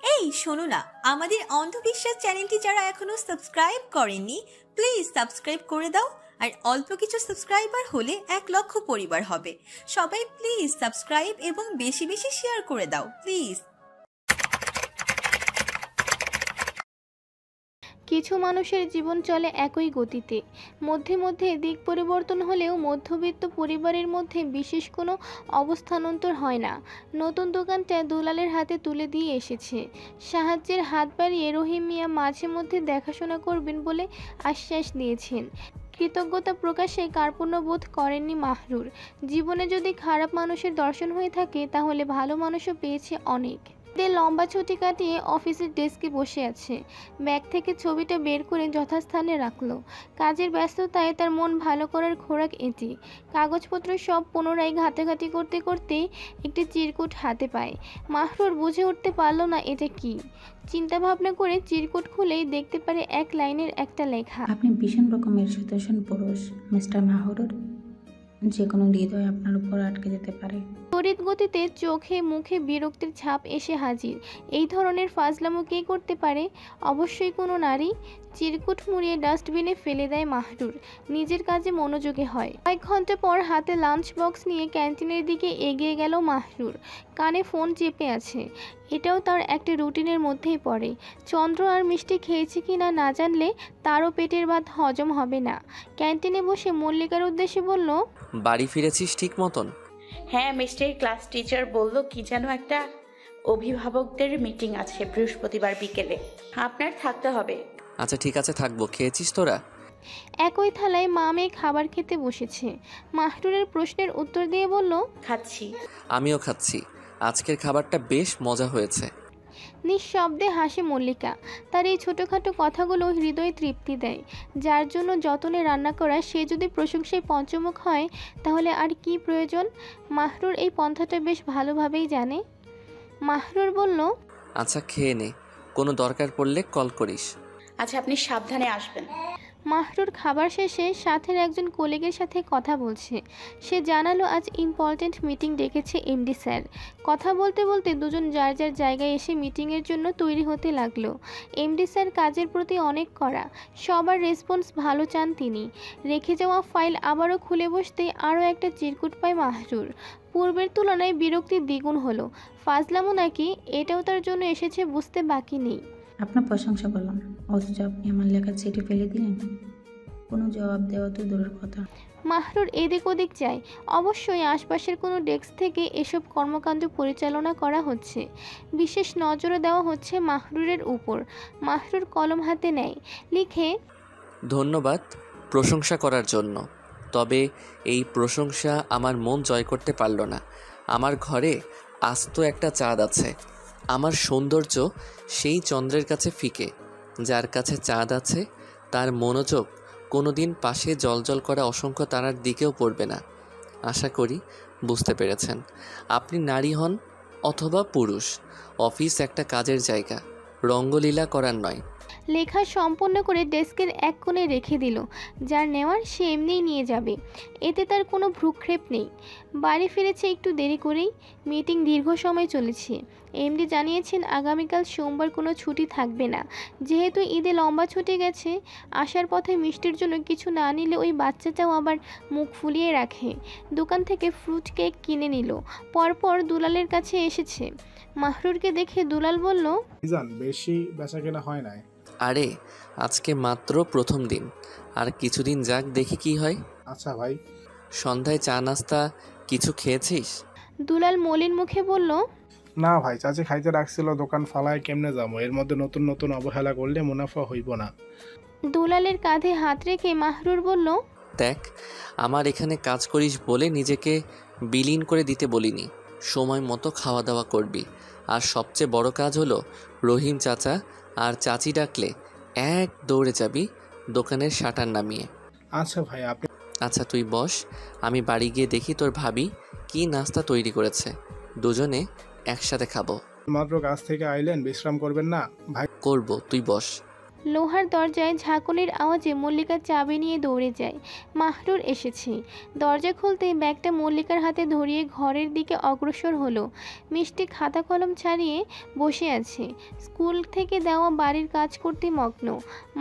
এই শোনো না, আমাদের অন্ধবিশ্বাস চ্যানেলটি যারা এখনো সাবস্ক্রাইব করেননি প্লিজ সাবস্ক্রাইব করে দাও। আর অল্প কিছু সাবস্ক্রাইবার হলে 1,00,000 পরিবার হবে। সবাই প্লিজ সাবস্ক্রাইব এবং বেশি বেশি শেয়ার করে দাও প্লিজ। কিছু মানুষের জীবন চলে একই গতিতে, মধ্যে মধ্যে দিক পরিবর্তন হলেও মধ্যবিত্ত পরিবারের মধ্যে বিশেষ কোনো অবস্থানান্তর হয় না। নতুন দোকানটা দুলালের হাতে তুলে দিয়ে এসেছে। সাহায্যের হাত বাড়িয়ে রহিম মিয়া মাঝে মধ্যে দেখাশোনা করবেন বলে আশ্বাস দিয়েছেন। কৃতজ্ঞতা প্রকাশে কার্পণ্য বোধ করেননি মাহরুর। জীবনে যদি খারাপ মানুষের দর্শন হয়ে থাকে তাহলে ভালো মানুষও পেয়েছে অনেক। লম্বা ছুটি কাটিয়ে অফিসের ডেস্কে বসে আছে। ব্যাগ থেকে ছবিটা বের করে যথাস্থানে রাখলো। কাজের ব্যস্ততায় তার মন ভালো করার খোরাক এটি। কাগজপত্র সব পুনরায় ঘাটাঘাটি করতে করতে একটি চিরকুট হাতে পায়। মাহরুর বুঝে উঠতে পারল না এটা কি। চিন্তা ভাবনা করে চিরকুট খুলেই দেখতে পারে এক লাইনের একটা লেখা। আপনি ভীষণ রকমের সুদর্শন পুরুষ মিস্টার মাহরুর, যে কোনো হৃদয় আপনার উপর আটকে যেতে পারে। তড়িৎ গতিতে চোখে মুখে বিরক্তির ছাপ এসে হাজির। এই ধরনের ফাজলামো কে করতে পারে? অবশ্যই কোনো নারী। চিরকুট মুড়িয়ে ডাস্টবিনে ফেলে দেয় মাহরুর। নিজের কাজে মনোযোগী হয়। কয়েক ঘন্টা পর হাতে লাঞ্চ বক্স নিয়ে ক্যান্টিনের দিকে এগিয়ে গেল মাহরুর। কানে ফোন চেপে আছে। এটাও তার একটা রুটিনের মধ্যেই পড়ে। চন্দ্র আর মিষ্টি খেয়েছে কিনা না জানলে তারও পেটের ভাত হজম হবে না। ক্যান্টিনে বসে মল্লিকার উদ্দেশ্যে বলল, বাড়ি ফিরেছিস ঠিক মতন? হ্যাঁ, মিষ্টির ক্লাস টিচার বলল কি যেন একটা অভিভাবকদের মিটিং আছে বৃহস্পতিবার বিকেলে, আপনার থাকতে হবে। আচ্ছা ঠিক আছে থাকবো। খেয়েছিস তোরা? একই থালায় মা মেয়ে খাবার খেতে বসেছে। মাহরুরের প্রশ্নের উত্তর দিয়ে বলল, খাচ্ছি। আমিও খাচ্ছি। আজকের খাবারটা বেশ মজা হয়েছে। নিঃশব্দে হাসে মল্লিকা। তার এই ছোটোখাটো কথাগুলো হৃদয়ে তৃপ্তি দেয়। যার জন্য যতনে রান্না করা সে যদি প্রশংসায় পঞ্চমুখ হয় তাহলে আর কি প্রয়োজন। মাহরুর এই পন্থাটা বেশ ভালোভাবেই জানে। মাহরুর বলল, আচ্ছা খেয়ে নে, কোনো দরকার পড়লে কল করিস। আচ্ছা আপনি সাবধানে আসবেন। মাহরুর খাবার শেষে সাথের একজন কলিগের সাথে কথা বলছে। সে জানালো আজ ইম্পর্ট্যান্ট মিটিং ডেকেছে এমডি স্যার। কথা বলতে বলতে দুজন যার যার জায়গায় এসে মিটিংয়ের জন্য তৈরি হতে লাগলো। এমডি স্যার কাজের প্রতি অনেক কড়া। সবার রেসপন্স ভালো চান তিনি। রেখে যাওয়া ফাইল আবারও খুলে বসতে আরও একটা চিরকুট পায় মাহরুর। পূর্বের তুলনায় বিরক্তি দ্বিগুণ হলো। ফাজলামো নাকি এটাও তার জন্য এসেছে বুঝতে বাকি নেই। আপনার প্রশংসা করলাম, অথচ আপনি আমার লেখা চিঠি ফেলে দিলেন। কোনো জবাব দেওয়া তো দূরের কথা। মাহরুর এদিক ওদিক যায়। অবশ্যই আশপাশের কোনো ডেস্ক থেকে এসব কর্মকাণ্ড পরিচালনা করা হচ্ছে। বিশেষ নজরও দেওয়া হচ্ছে মাহরুরের উপর। মাহরুর কলম হাতে নেয়, লিখে, ধন্যবাদ প্রশংসা করার জন্য, তবে এই প্রশংসা আমার মন জয় করতে পারল না। আমার ঘরে আস্ত একটা চাঁদ আছে। আমার সৌন্দর্য সেই চন্দ্রের কাছে ফিকে। যার কাছে চাঁদ আছে তার মনোযোগ কোনো দিন পাশে জ্বলজ্বল করা অসংখ্য তারার দিকেও পড়বে না। আশা করি বুঝতে পেরেছেন। আপনি নারী হন অথবা পুরুষ, অফিস একটা কাজের জায়গা, রঙ্গলীলা করার নয়। লেখা সম্পন্ন করে ডেস্কের এক কোণে রেখে দিল। যার নেওয়ার সে এমনিই নিয়ে যাবে, এতে তার কোনো ভ্রুক্ষেপ নেই। বাড়ি ফিরেছে একটু দেরি করেই। মিটিং দীর্ঘ সময় চলেছে। এমডি জানিয়েছেন আগামীকাল সোমবার কোনো ছুটি থাকবে না। যেহেতু ঈদে লম্বা ছুটি গেছে, আসার পথে মিষ্টির জন্য কিছু না নিলে ওই বাচ্চাটাও আবার মুখ ফুলিয়ে রাখে। দোকান থেকে ফ্রুট কেক কিনে নিল। পরপর দুলালের কাছে এসেছে। মাহরুরকে দেখে দুলাল বলল, বেশি বেচাকেনা হয় নাই। আরে আজকে মাত্র প্রথম দিন, আর কিছুদিন যাক দেখি কি হয়। আচ্ছা ভাই। সন্ধ্যায় চা নাস্তা কিছু খেয়েছিস? দুলাল মলিন মুখে বলল, না ভাই, চাচি খাইতে রাখছিল, দোকান ফালায় কেমনে যাবো, এর মধ্যে নতুন নতুন অবহেলা করলে মুনাফা হইব না। দুলালের কাঁধে হাত রেখে মাহরুর বলল, দেখ, আমার এখানে কাজ করিস বলে নিজেকে বিলীন করে দিতে বলিনি। সময় মতো খাওয়া দাওয়া করবি। আর সবচেয়ে বড় কাজ হলো রহিম চাচা আর চাচি ডাকলে এক দৌড়ে যাবি দোকানের শাটার নামিয়ে। আচ্ছা ভাই আপনি। আচ্ছা তুই বস, আমি বাড়ি গিয়ে দেখি তোর ভাবি কি নাস্তা তৈরি করেছে, দুজনে একসাথে খাবো। মাত্র কাজ থেকে আইলেন, বিশ্রাম করবেন না ভাই? করব, তুই বস। লোহার দরজায় ঝাঁকুনির আওয়াজে মল্লিকা চাবি নিয়ে দৌড়ে যায়। মাহরুর এসেছে। দরজা খুলতেই ব্যাগটা মল্লিকার হাতে ধরিয়ে ঘরের দিকে অগ্রসর হলো। মিষ্টি খাতা কলম ছাড়িয়ে বসে আছে। স্কুল থেকে দেওয়া বাড়ির কাজ করতে মগ্ন।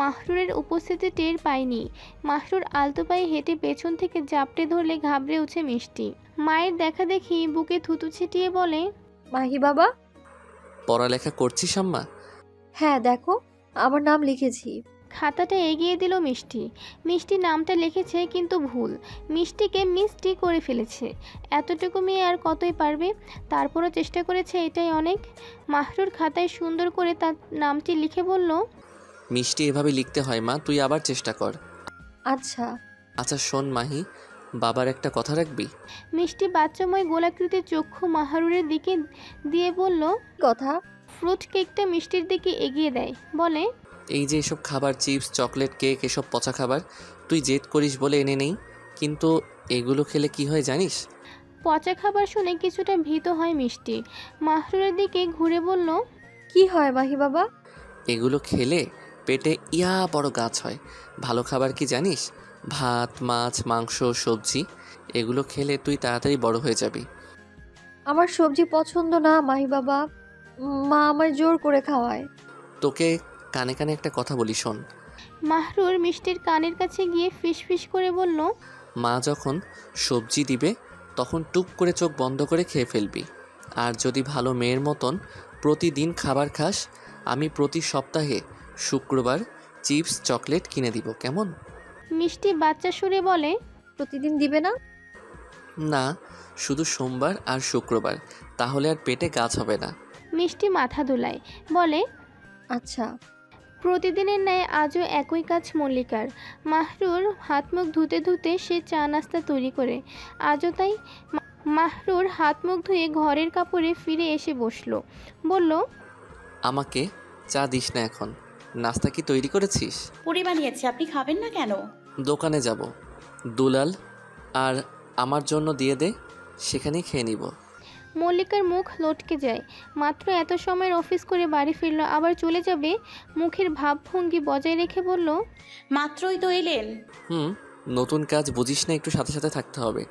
মাহরুরের উপস্থিতি টের পায়নি। মাহরুর আলতো পায়ে হেঁটে পেছন থেকে জাপটে ধরলে ঘাবড়ে ওঠে মিষ্টি। মায়ের দেখা দেখি বুকে থুতু ছিটিয়ে বলে, মাহি বাবা। পড়ালেখা করছিস আম্মা? হ্যাঁ দেখো, আমার নাম লিখেছি। খাতাটা এগিয়ে দিল মিষ্টি। মিষ্টি নামটা লিখেছে কিন্তু ভুল। মিষ্টিকে মিষ্টি করে ফেলেছে। এতটুকু মেয়ে আর কতই পারবে। তারপরও চেষ্টা করেছে, এটাই অনেক। মাহরুর খাতায় সুন্দর করে তার নামটি লিখে বলল, মিষ্টি এভাবে লিখতে হয় মা, তুই আবার চেষ্টা কর। আচ্ছা। আচ্ছা শোন মাহি, বাবার একটা কথা রাখবি? মিষ্টি বাচ্চাময় গোলাকৃতির চক্ষু মাহরুরের দিকে দিয়ে বলল, কথা। ফ্রুট কেকটা মিষ্টির দিকে এগিয়ে দেয়। বলে, এই যে এসব খাবার, চিপস, চকলেট, কেক, এসব পচা খাবার তুই জেদ করিস বলে এনে নেই, কিন্তু এগুলো খেলে কি হয় জানিস? পচা খাবার শুনে কিছুটা ভীত হয় মিষ্টি। মাহরুরের দিকে ঘুরে বলল, কি হয় মাহি বাবা? এগুলো খেলে পেটে ইয়া বড় গাছ হয়। ভালো খাবার কি জানিস? ভাত, মাছ, মাংস, সবজি, এগুলো খেলে তুই তাড়াতাড়ি বড় হয়ে যাবি। আমার সবজি পছন্দ না মাহি বাবা, মা আমায় জোর করে খাওয়ায়। তোকে কানে কানে একটা কথা বলি, শোন। মাহরুর মিষ্টির কানের কাছে গিয়ে ফিসফিস করে বলল, মা যখন সবজি দিবে তখন টুক করে চোখ বন্ধ করে খেয়ে ফেলবি। আর যদি ভালো মেয়ের মতন প্রতিদিন খাবার খাস, আমি প্রতি সপ্তাহে শুক্রবার চিপস, চকলেট কিনে দিব, কেমন? মিষ্টি বাচ্চা সুরে বলে, প্রতিদিন দিবে না? না, শুধু সোমবার আর শুক্রবার, তাহলে আর পেটে গাছ হবে না। মিষ্টি মাথা দোলায়, বলে, আচ্ছা। প্রতিদিনের ন্যায় আজও একই কাজ মল্লিকার। মাহরুর হাত মুখ ধুতে ধুতে সে চা নাস্তা তৈরি করে। আজও তাই। মাহরুর হাত মুখ ধুয়ে ঘরের কাপড়ে ফিরে এসে বসলো। বলল, আমাকে চা দিস না এখন, নাস্তা কি তৈরি করেছিস? পুরি বানিয়েছি, আপনি খাবেন না কেন? দোকানে যাব, দুলাল আর আমার জন্য দিয়ে দে, সেখানেই খেয়ে নিব। মল্লিকার মুখ লটকে যায়। মাত্র এত সময়ের অফিস করে বাড়ি ফিরল, আবার চলে যাবে। মুখের ভাবভঙ্গি বজায় রেখে বলল, মাত্রই তো এলেন। নতুন কাজ বুঝিস না, একটু সাথে সাথে থাকতে হবে।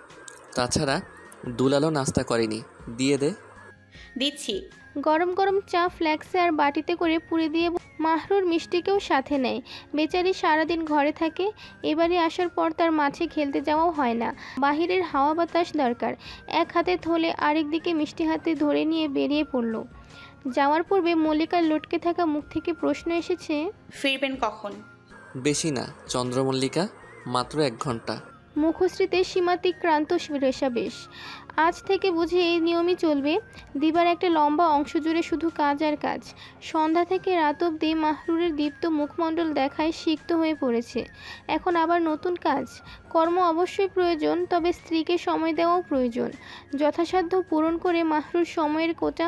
তাছাড়া দুলালও নাস্তা করেনি, দিয়ে দে। দিচ্ছি। গরম গরম চা ফ্ল্যাক্সে আর বাটিতে করে পুরে দিয়ে মাহরুর মিষ্টিকেও সাথে নেয়। বেচারি সারাদিন ঘরে থাকে। এবারে আসার পর তার মাঠে খেলতে যাওয়াও হয় না। বাহিরের হাওয়া বাতাস দরকার। এক হাতে থলে আরেক দিকে মিষ্টি হাতে ধরে নিয়ে বেরিয়ে পড়ল। যাওয়ার পূর্বে মল্লিকার লটকে থাকা মুখ থেকে প্রশ্ন এসেছে, ফিরবেন কখন? বেশি না চন্দ্রমল্লিকা, মাত্র 1 ঘন্টা। মুখশ্রীতে সীমাতিক্রান্ত রেশাবেশ। আজ থেকে বুঝি এই নিয়মই চলবে। দিবার একটা লম্বা অংশ জুড়ে শুধু কাজ আর কাজ। সন্ধ্যা থেকে রাত অবধি মাহরুরের দীপ্ত মুখমণ্ডল দেখায় সিক্ত হয়ে পড়েছে। এখন আবার নতুন কাজ। কর্ম অবশ্যই প্রয়োজন, তবে স্ত্রীকে সময় দেওয়াও প্রয়োজন। যথাসাধ্য পূরণ করে মাহরুর সময়ের কোটা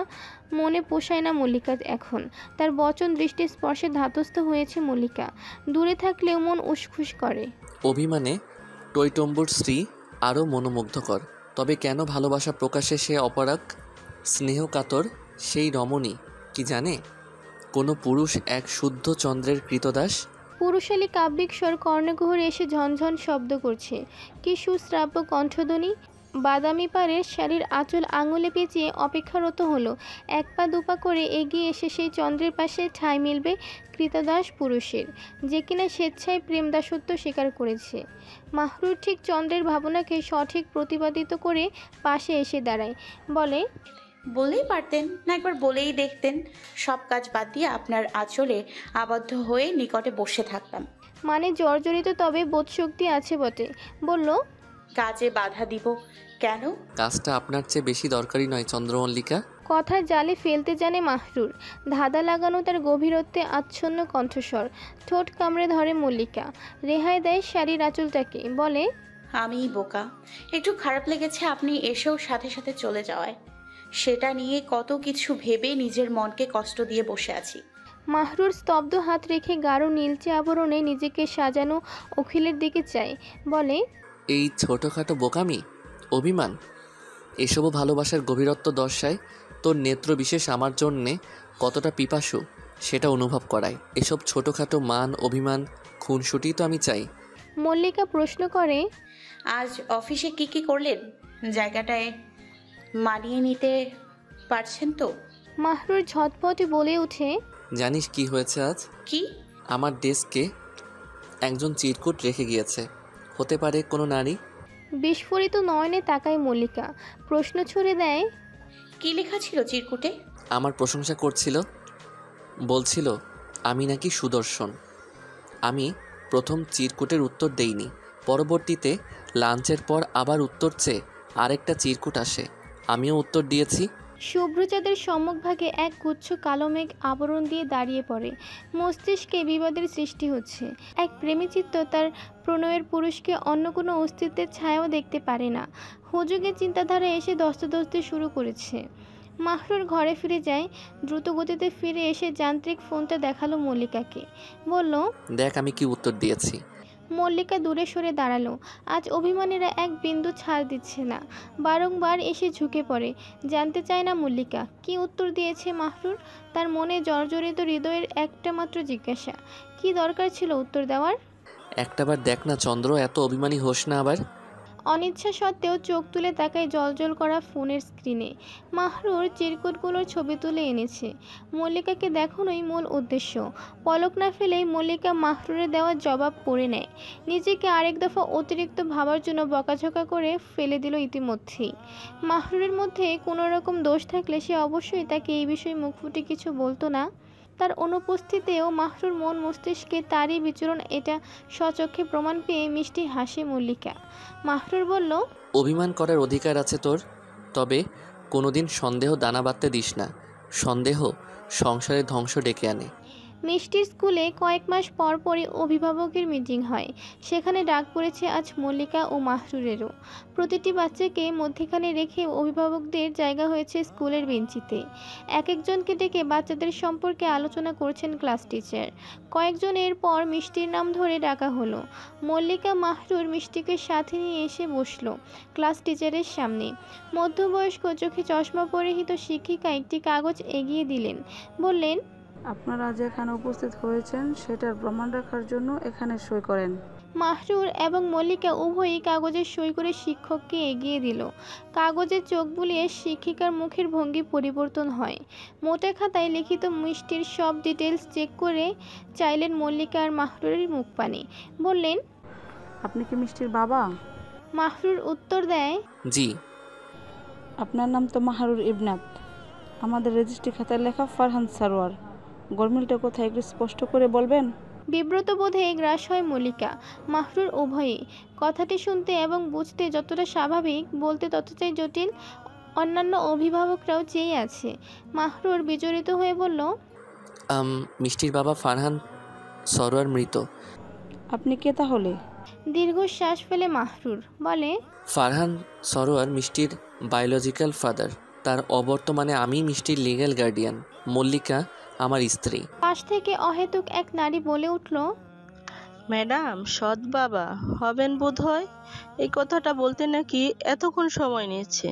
মনে পোষায় না মল্লিকা এখন। তার বচন দৃষ্টি স্পর্শে ধাতস্থ হয়েছে মল্লিকা। দূরে থাকলেও মন উসখুস করে। অভিমানে টইটম্বুর স্ত্রী আরও মনোমুগ্ধকর। তবে কেন ভালোবাসা প্রকাশে সে অপারগ? স্নেহকাতর সেই রমণী কি জানে কোনো পুরুষ এক শুদ্ধ চন্দ্রের কৃতদাস? পুরুষালী কাব্যিক স্বর কর্ণগহরে এসে ঝনঝন শব্দ করছে। কি সুশ্রাব্য কণ্ঠধ্বনি! বাদামি পাড়ের শাড়ির আঁচল আঙুলে পেঁচিয়ে অপেক্ষারত হলো। 1 পা 2 পা করে এগিয়ে এসে সেই চন্দ্রের পাশে ঠাঁই মিলবে কৃতদাস পুরুষের, যে কিনা স্বেচ্ছায় প্রেম দাসত্ব স্বীকার করেছে। মাহরুর ঠিক চন্দ্রের ভাবনাকে সঠিক প্রতিপাদিত করে পাশে এসে দাঁড়ায়। বলে, বলেই পারতেন না, একবার বলেই দেখতেন। সব কাজ বাদ দিয়ে আপনার আঁচলে আবদ্ধ হয়ে নিকটে বসে থাকতাম। মানে জর্জরিত, তবে বোধশক্তি আছে বটে। বলল, কাজে বাধা দিব কেন? কাজটা আপনার চেয়ে বেশি দরকারি নয় চন্দ্রমল্লিকা? কথার জালে ফেলতে জানে মাহরুর। ধাঁধা লাগানো তার গভীরত্বে আচ্ছন্ন কণ্ঠস্বর। ঠোঁট কামড়ে ধরে মল্লিকা। রেহাই দেয় শাড়ির আঁচলটাকে। বলে, আমিই বোকা। একটু খারাপ লেগেছে আপনি এসেও সাথে সাথে চলে যাওয়ায়। সেটা নিয়ে কত কিছু ভেবে নিজের মনকে কষ্ট দিয়ে বসে আছি। মাহরুর স্তব্ধ হাত রেখে গাঢ় নীলচে আবরণে নিজেকে সাজানো অখিলের দিকে চায়। বলে, এই ছোটোখাটো বোকামি, অভিমান, এসবও ভালোবাসার গভীরত্ব দর্শায়। তোর নেত্র বিশেষ আমার জন্যে কতটা পিপাসু সেটা অনুভব করায়। এসব ছোটোখাটো মান অভিমান খুনসুটি তো আমি চাই। মল্লিকা প্রশ্ন করে, আজ অফিসে কি করলেন? জায়গাটায় মানিয়ে নিতে পারছেন তো? মাহরুর ঝটপটে বলে ওঠে, জানিস কি হয়েছে আজ? কি? আমার ডেস্কে একজন চিরকুট রেখে গিয়েছে। হতে পারে কোনো নারী। বিস্ফোরিত নয়নে তাকায় মল্লিকা। প্রশ্ন ছুড়ে দেয়, কি লেখা ছিল চিরকুটে? আমার প্রশংসা করছিল, বলছিল আমি নাকি সুদর্শন। আমি প্রথম চিরকুটের উত্তর দেইনি। পরবর্তীতে লাঞ্চের পর আবার উত্তর চেয়ে আরেকটা চিরকুট আসে, আমিও উত্তর দিয়েছি। শুভ্রচাঁদের সম্মুখভাগে এক গুচ্ছ কালো মেঘ আবরণ দিয়ে দাঁড়িয়ে পড়ে। মস্তিষ্কে বিবাদের সৃষ্টি হচ্ছে। এক প্রেমীচিত্ত তার প্রণয়ের পুরুষকে অন্য কোনো অস্তিত্বের ছায়াও দেখতে পারে না। হুজুগে চিন্তাধারা এসে দস্তদস্তি শুরু করেছে। মাহরুর ঘরে ফিরে যায়। দ্রুত গতিতে ফিরে এসে যান্ত্রিক ফোনটা দেখালো মল্লিকাকে। বলল, দেখ আমি কি উত্তর দিয়েছি। মল্লিকা দূরে সরে দাঁড়ালো। আজ অভিমানীরা এক বিন্দু ছাড় দিচ্ছে না। বারংবার এসে ঝুঁকে পড়ে। জানতে চায় না মল্লিকা কি উত্তর দিয়েছে মাহরুর। তার মনে জর্জরিত হৃদয়ের একটা মাত্র জিজ্ঞাসা, কি দরকার ছিল উত্তর দেওয়ার? একটাবার দেখ না চন্দ্র, এত অভিমানী হোস না আবার। অনিচ্ছা সত্ত্বেও চোখ তুলে তাকায় জলজল করা ফোনের স্ক্রিনে। মাহরুর চিরকুটগুলোর ছবি তুলে এনেছে। মল্লিকাকে দেখানোই মূল উদ্দেশ্য। পলক না ফেলেই মল্লিকা মাহরুরের দেওয়ার জবাব পড়ে নেয়। নিজেকে আরেক দফা অতিরিক্ত ভাবার জন্য বকাঝকা করে ফেলে দিল ইতিমধ্যেই। মাহরুরের মধ্যে কোনো রকম দোষ থাকলে সে অবশ্যই তাকে এই বিষয়ে মুখ ফুটে কিছু বলতো না। তার অনুপস্থিতিতেও মাহরুর মন মস্তিষ্কে তারই বিচরণ, এটা স্বচক্ষে প্রমাণ পেয়ে মিষ্টি হাসে মল্লিকা। মাহরুর বলল, অভিমান করার অধিকার আছে তোর, তবে কোনোদিন সন্দেহ দানা বাঁধতে দিস না। সন্দেহ সংসারে ধ্বংস ডেকে আনে। মিষ্টির স্কুলে কয়েক মাস পর পরই অভিভাবকের মিটিং হয়। সেখানে ডাক পড়েছে আজ মল্লিকা ও মাহরুরেরও। প্রতিটি বাচ্চাকে মধ্যেখানে রেখে অভিভাবকদের জায়গা হয়েছে স্কুলের বেঞ্চিতে। এক একজনকে ডেকে বাচ্চাদের সম্পর্কে আলোচনা করছেন ক্লাস টিচার। কয়েকজন এরপর মিষ্টির নাম ধরে ডাকা হলো। মল্লিকা মাহরুর মিষ্টিকে সাথে নিয়ে এসে বসলো ক্লাস টিচারের সামনে। মধ্যবয়স্ক চোখে চশমা পরিহিত শিক্ষিকা একটি কাগজ এগিয়ে দিলেন। বললেন, আপনারা যে এখানে উপস্থিত হয়েছেন সেটার প্রমাণ রাখার জন্য এখানে সই করেন। মাহরুর এবং মল্লিকা উভয়ই কাগজে সই করে শিক্ষককে এগিয়ে দিল। কাগজে চোখ বুলিয়ে শিক্ষিকার মুখের ভঙ্গি পরিবর্তন হয়। মোটা খাতায় লিখিত মিষ্টির সব ডিটেলস চেক করে চাইলেন মল্লিকা আর মাহরুরের মুখ পানে। বললেন, আপনি কি মিষ্টির বাবা? মাহরুর উত্তর দেয়, জি। আপনার নাম তো মাহরুর ইবনাত। আমাদের রেজিস্ট্রি খাতায় লেখা ফারহান সারোয়ার। গরমিলটা কোথায় একটু স্পষ্ট করে বলবেন? বিব্রত বোধে গ্রাস হয় মল্লিকা, মাহরুর উভয়ই। কথাটি শুনতে এবং বুঝতে যতটা স্বাভাবিক, বলতে ততটাই জটিল। অন্যান্য অভিভাবকরাও চেয়ে আছে। মাহরুর বিচলিত হয়ে বলল, মিষ্টির বাবা ফারহান সরোয়ার মৃত। আপনি কে তাহলে? দীর্ঘশ্বাস ফেলে মাহরুর বলে, ফারহান সরোয়ার মিষ্টির বায়োলজিক্যাল ফাদার। তার অবর্তমানে আমি মিষ্টির লিগ্যাল গার্ডিয়ান। মল্লিকা আমার স্ত্রী। পাশ থেকে অহেতুক এক নারী বলে উঠল, ম্যাডাম সৎ বাবা হবেন বোধহয়। এই কথাটা বলতে নাকি এতক্ষণ সময় নিয়েছে।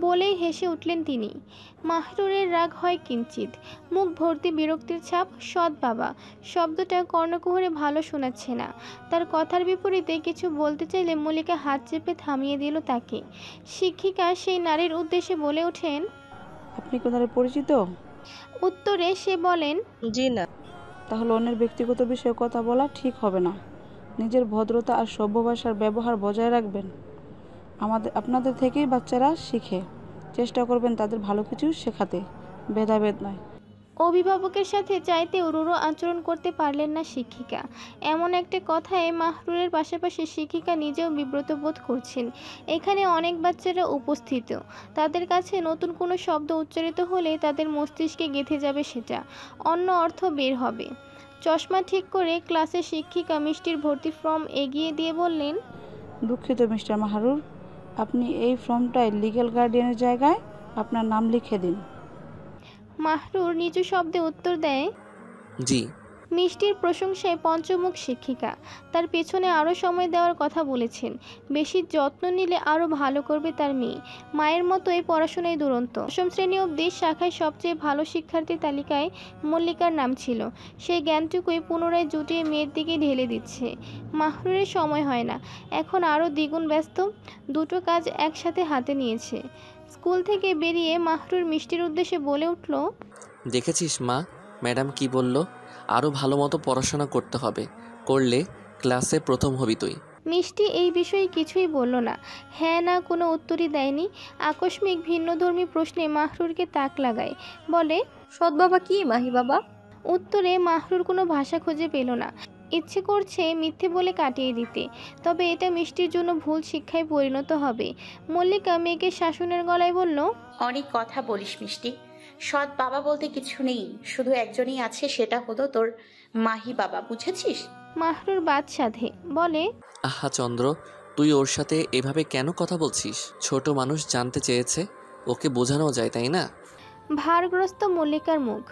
বলেই হেসে উঠলেন তিনি। মাহরুরের রাগ হয় কিঞ্চিত। মুখ ভর্তি বিরক্তির ছাপ। সৎ বাবা শব্দটা কর্ণকুহরে ভালো শোনাচ্ছে না। তার কথার বিপরীতে কিছু বলতে চাইলে মল্লিকা হাত চেপে থামিয়ে দিল তাকে। শিক্ষিকা সেই নারীর উদ্দেশ্যে বলে ওঠেন, আপনি কোথায় পরিচিত? উত্তরে সে বলেন, জি না। তাহলে অন্যের ব্যক্তিগত বিষয়ে কথা বলা ঠিক হবে না। নিজের ভদ্রতা আর সভ্য ভাষার ব্যবহার বজায় রাখবেন। আপনাদের থেকেই বাচ্চারা শিখে। চেষ্টা করবেন তাদের ভালো কিছু শেখাতে, ভেদাভেদ নয়। অভিভাবকের সাথে চাইতেও রূঢ় আচরণ করতে পারলেন না শিক্ষিকা। এমন একটা কথায় মাহরুরের পাশাপাশি শিক্ষিকা নিজেও বিব্রত বোধ করছেন। এখানে অনেক বাচ্চারা উপস্থিত। তাদের কাছে নতুন কোনো শব্দ উচ্চারিত হলে তাদের মস্তিষ্কে গেঁথে যাবে, সেটা অন্য অর্থ বের হবে। চশমা ঠিক করে ক্লাসে শিক্ষিকা মিষ্টির ভর্তি ফর্ম এগিয়ে দিয়ে বললেন, দুঃখিত মিস্টার মাহরুর, আপনি এই ফর্মটায় লিগ্যাল গার্ডিয়ানের জায়গায় আপনার নাম লিখে দিন। মাহরুর নিচু শব্দে উত্তর দেয়, জি। মিষ্টির প্রশংসায় পঞ্চমুখ শিক্ষিকা, তার পেছনে আরও সময় দেওয়ার কথা বলেছেন। বেশি যত্ন নিলে আরও ভালো করবে তার মেয়ে। মায়ের মতোই পড়াশোনায় দুরন্ত। দশম শ্রেণী অবধি শাখায় সবচেয়ে ভালো শিক্ষার্থীর তালিকায় মল্লিকার নাম ছিল। সেই জ্ঞানটুকুই পুনরায় জুটিয়ে মেয়ের দিকে ঢেলে দিচ্ছে। মাহরুরের সময় হয় না, এখন আরও দ্বিগুণ ব্যস্ত। দুটো কাজ একসাথে হাতে নিয়েছে। স্কুল থেকে বেরিয়ে মাহরুর মিষ্টির উদ্দেশ্যে বলে উঠল, দেখেছিস মা, ম্যাডাম কি বলল? আরও ভালো মতো পড়াশোনা করতে হবে, করলে ক্লাসে প্রথম হবি তুই। মিষ্টি এই বিষয়ে কিছুই বলল না, হ্যাঁ না কোনো উত্তরই দেয়নি। আকস্মিক ভিন্নধর্মী প্রশ্নে মাহরুরকে তাক লাগায়, বলে, সৎ বাবা কি মাহি বাবা? উত্তরে মাহরুর কোনো ভাষা খুঁজে পেল না। ইচ্ছে করছে মিথ্যে বলে কাটিয়ে দিতে, তবে এটা মিষ্টির জন্য ভুল শিক্ষায় পরিণত হবে। মল্লিকা মেয়েকে শাসনের গলায় বলল, অনেক কথা বলিস মিষ্টি, সৎ বাবা বলতে কিছু নেই, শুধু একজনই আছে, সেটা হলো তোর মাহি বাবা, বুঝেছিস? মাহরুর বাদ সাধে, বলে, আহা চন্দ্র, তুই ওর সাথে এভাবে কেন কথা বলছিস? ছোট মানুষ জানতে চেয়েছে, ওকে বোঝানো যায়, তাই না? ভারগ্রস্ত মল্লিকার মুখ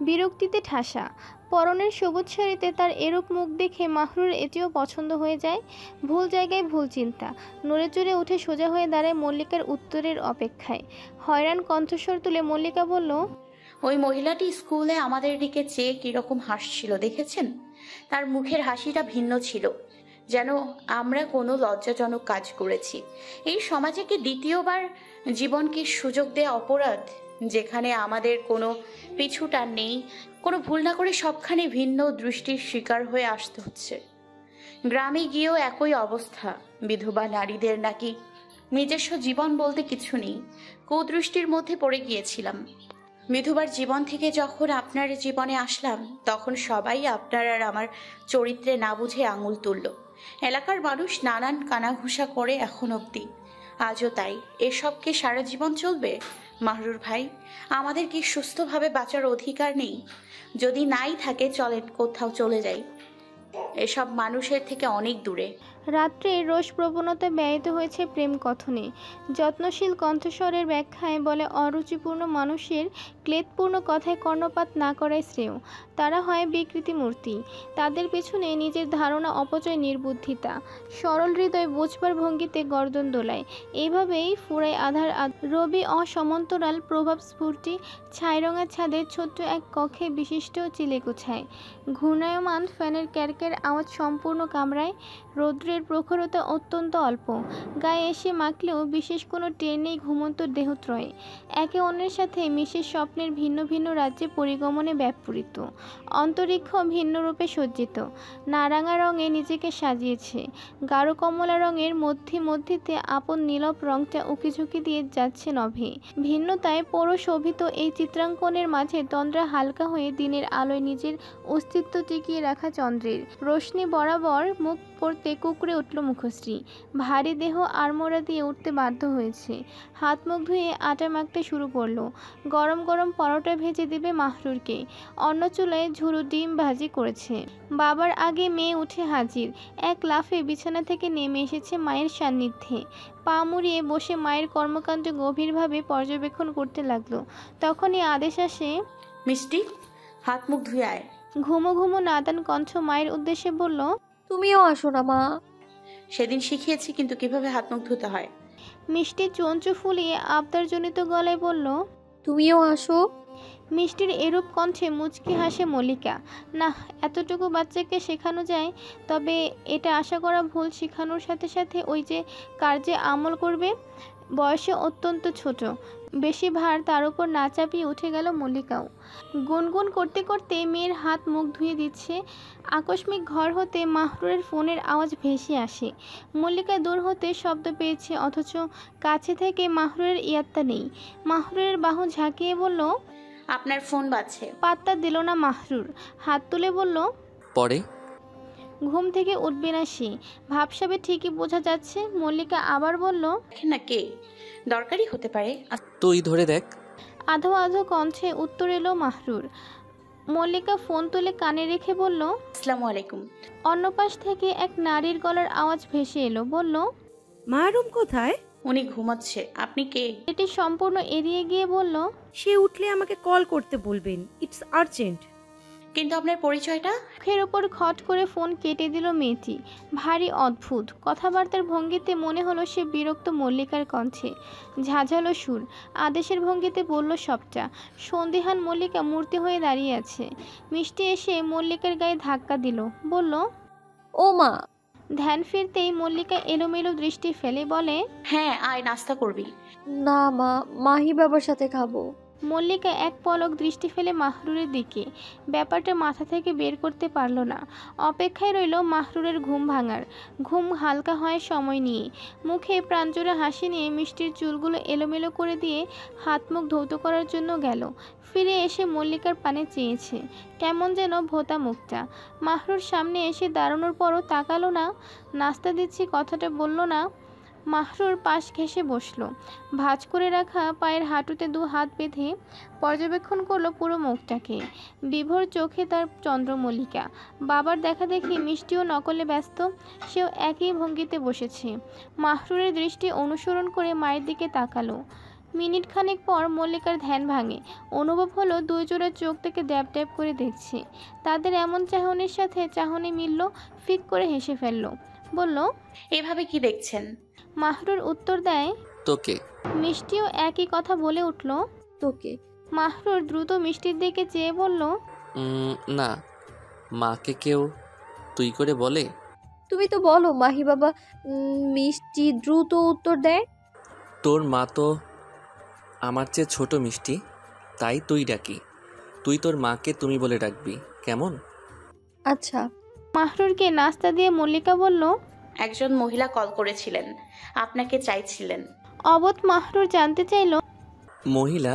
বিরক্তিতে ঠাসা। পরনের সবুজ শাড়িতে তার এরূপ মুখ দেখে মাহরুর এটিও পছন্দ হয়ে যায়। ভুল জায়গায় ভুল চিন্তা। নড়ে চড়ে উঠে সোজা হয়ে দাঁড়ায় মল্লিকার উত্তরের অপেক্ষায়। হয়রান কণ্ঠস্বর তুলে মল্লিকা বলল, ওই মহিলাটি স্কুলে আমাদের দিকে চেয়ে কিরকম হাসছিল দেখেছেন? তার মুখের হাসিটা ভিন্ন ছিল, যেন আমরা কোনো লজ্জাজনক কাজ করেছি। এই সমাজে কি দ্বিতীয়বার জীবনকে সুযোগ দেয়া অপরাধ, যেখানে আমাদের কোনো পিছুটান নেই, কোনো ভুল না করে সবখানে ভিন্ন দৃষ্টির শিকার হয়ে আসতে হচ্ছে। গ্রামে গিয়েও একই অবস্থা। বিধবা নারীদের নাকি নিজস্ব জীবন বলতে কিছু নেই, কুদৃষ্টির মধ্যে পড়ে গিয়েছিলাম। বিধবার জীবন থেকে যখন আপনার জীবনে আসলাম, তখন সবাই আপনার আর আমার চরিত্রে না বুঝে আঙুল তুলল। এলাকার মানুষ নানান কানাঘুষা করে এখন অবধি, আজও তাই। এসবকে সারা জীবন চলবে? মাহরুর ভাই, আমাদের কি সুস্থভাবে বাঁচার অধিকার নেই? যদি নাই থাকে, চলেন কোথাও চলে যাই, এসব মানুষের থেকে অনেক দূরে। রাত্রে রোষ প্রবণতা ব্যয়িত হয়েছে প্রেম কথনে। যত্নশীল কণ্ঠস্বরের ব্যাখ্যায় বলে, অরুচিপূর্ণ মানুষের ক্লেদপূর্ণ কথায় কর্ণপাত না করাই শ্রেয়। তারা হয় বিকৃতি মূর্তি, তাদের পেছনে নিজের ধারণা অপচয়, নির্বুদ্ধিতা। সরল হৃদয় বোঝবার ভঙ্গিতে গর্দন দোলায়। এইভাবেই ফুরায় আধার রবি অসমান্তরাল প্রভাব স্ফূর্তি। ছাইরঙা ছাদের ছোট্ট এক কক্ষে বিশিষ্ট চিলেকোছায়। ঘূর্ণায়মান ফ্যানের ক্যারকের আওয়াজ সম্পূর্ণ কামরায়। রৌদ্রের প্রখরতা অত্যন্ত অল্প, গায়ে এসে মাখলেও বিশেষ কোনো টের নেই ঘুমন্ত দেহত্রয়ে। একে অন্যের সাথে মিশে স্বপ্নের ভিন্ন ভিন্ন রাজ্যে পরিগমনে ব্যাপৃত। অন্তরিক্ষ ভিন্ন রূপে সজ্জিত। নারাঙা রঙে নিজেকে সাজিয়েছে। গাঢ় কমলা রঙের মধ্যিতে আপন নীলপ রঙটা উকিঝুঁকি দিয়ে যাচ্ছে নভে। ভিন্নতায় পৌরশোভিত এই চিত্রাঙ্কনের মাঝে তন্দ্রা হালকা হয়ে দিনের আলোয় নিজের অস্তিত্ব টিকিয়ে রাখা চন্দ্রের রোশনি বরাবর মুখ পড়তে কুকড়ে উঠল মুখশ্রী। ভারী দেহ আড়মোড়া দিয়ে উঠতে বাধ্য হয়েছে। হাত মুখ ধুয়ে আটা মাখতে শুরু করলো। গরম গরম পরোটা ভেজে দিবে মাহরুরকে। অন্য চুলায় ঝুরু ডিম ভাজি করেছে। বাবার আগে মেয়ে উঠে হাজির। এক লাফে বিছানা থেকে নেমে এসেছে মায়ের সান্নিধ্যে। পা মুড়িয়ে বসে মায়ের কর্মকাণ্ড গভীরভাবে পর্যবেক্ষণ করতে লাগলো। তখনই আদেশ আসে, মিষ্টি, হাত মুখ ধুয়ে আয়। ঘুমো ঘুমো নাদান কণ্ঠ মায়ের উদ্দেশ্যে বলল, তুমিও আসো না মা। সেদিন শিখিয়েছি কিন্তু কিভাবে হাত মুখ ধুতে হয়। মিষ্টি চঞ্চু ফুলিয়ে আবদারজনিত গলায় বলল, তুমিও আসো। মিষ্টির এরূপ কণ্ঠে মুচকি হাসে মল্লিকা। না, এতটুকু বাচ্চাকে শেখানো যায়, তবে এটা আশা করা ভুল শেখানোর সাথে সাথে ওই যে কার্যে আমল করবে। বয়সে অত্যন্ত ছোট, বেশি ভার তার উপর না চাপিয়ে উঠে গেল মল্লিকাও। গুনগুন করতে করতে মেয়ের হাত মুখ ধুয়ে দিচ্ছে। আকস্মিক ঘর হতে মাহরুরের ফোনের আওয়াজ ভেসে আসে। মল্লিকা দূর হতে শব্দ পেয়েছে, অথচ কাছে থেকে মাহরুরের ইয়াত্তা নেই। মাহরুরের বাহু ঝাঁকিয়ে বলল, আপনার ফোন বাজছে। পাত্তা দিল না মাহরুর। হাত তুলে বলল, পরে ঘুম থেকে উঠবে না সে। ভাবসাবে ঠিকই বোঝা যাচ্ছে। মল্লিকা আবার বলল, দেখেন না কে, দরকারি হতে পারে। তুই ধরে দেখ। আধো আধো কণ্ঠে উত্তর এলো মাহরুর। মল্লিকা ফোন তুলে কানে রেখে বলল, আসসালামু আলাইকুম। অন্য পাশ থেকে এক নারীর গলার আওয়াজ ভেসে এলো। বলল, মাহরুম কোথায়? উনি ঘুমাচ্ছে। আপনি কে? এটি সম্পূর্ণ এড়িয়ে গিয়ে বলল, সে উঠলে আমাকে কল করতে বলবেন, ইটস আর্জেন্ট। কিন্তু আপনার পরিচয়টা? মুখের ওপর খট করে ফোন কেটে দিল মেয়েটি। ভারী অদ্ভুত কথাবার্তার ভঙ্গিতে মনে হলো সে বিরক্ত মল্লিকার কণ্ঠে। ঝাঁঝালো সুর, আদেশের ভঙ্গিতে বলল সবটা। সন্দিহান মল্লিকা মূর্তি হয়ে দাঁড়িয়ে আছে। মিষ্টি এসে মল্লিকার গায়ে ধাক্কা দিল, বলল, ও মা। ধ্যান ফিরতেই মল্লিকা এলোমেলো দৃষ্টি ফেলে বলে, হ্যাঁ আয়, নাস্তা করবি? না মা, মাহি বাবার সাথে খাবো। মল্লিকা এক পলক দৃষ্টি ফেলে মাহরুরের দিকে। ব্যাপারটা মাথা থেকে বের করতে পারল না। অপেক্ষায় রইল মাহরুরের ঘুম ভাঙার। ঘুম হালকা হয় সময় নিয়ে। মুখে প্রাঞ্জোড়া হাসি নিয়ে মিষ্টির চুলগুলো এলোমেলো করে দিয়ে হাত মুখ ধৌত করার জন্য গেল। ফিরে এসে মল্লিকার পানে চেয়েছে, কেমন যেন ভোতা মুখটা। মাহরুর সামনে এসে দাঁড়ানোর পরও তাকালো না। নাস্তা দিচ্ছি কথাটা বলল না। মাহরুর পাশ ঘেঁষে বসলো। ভাঁজ করে রাখা পায়ের হাঁটুতে দু হাত বেঁধে পর্যবেক্ষণ করলো পুরো মুখটাকে। বিভোর চোখে তার চন্দ্রমল্লিকা। বাবার দেখা দেখি মিষ্টিও নকলে ব্যস্ত। সেও একই ভঙ্গিতে বসেছে। মাহরুরের দৃষ্টি অনুসরণ করে মায়ের দিকে তাকালো। মিনিট খানেক পর মল্লিকার ধ্যান ভাঙে। অনুভব হলো দুই জোড়া চোখ থেকে ড্যাব ড্যাব করে দেখছে। তাদের এমন চাহনির সাথে চাহনি মিলল। ফিক করে হেসে ফেলল, বলল, এভাবে কি দেখছেন? মাহরুর উত্তর দেয়, তোকে। মিষ্টিও একই কথা বলে উঠল, তোকে। মাহরুর দ্রুত মিষ্টির দিকে চেয়ে বলল, না, মাকে কেউ তুই করে বলে? তুমি তো বলো মাহি বাবা। মিষ্টি দ্রুত উত্তর দেয়, তোর মা তো আমার চেয়ে ছোট মিষ্টি, তাই তুই ডাকি। তুই তোর মাকে তুমি বলে ডাকবি, কেমন? আচ্ছা। মাহরুরকে নাস্তা দিয়ে মল্লিকা বলল, একজন মহিলা কল করেছিলেন, আপনাকে চাইছিলেন। অবধ মাহরুর জানতে চাইল, মহিলা?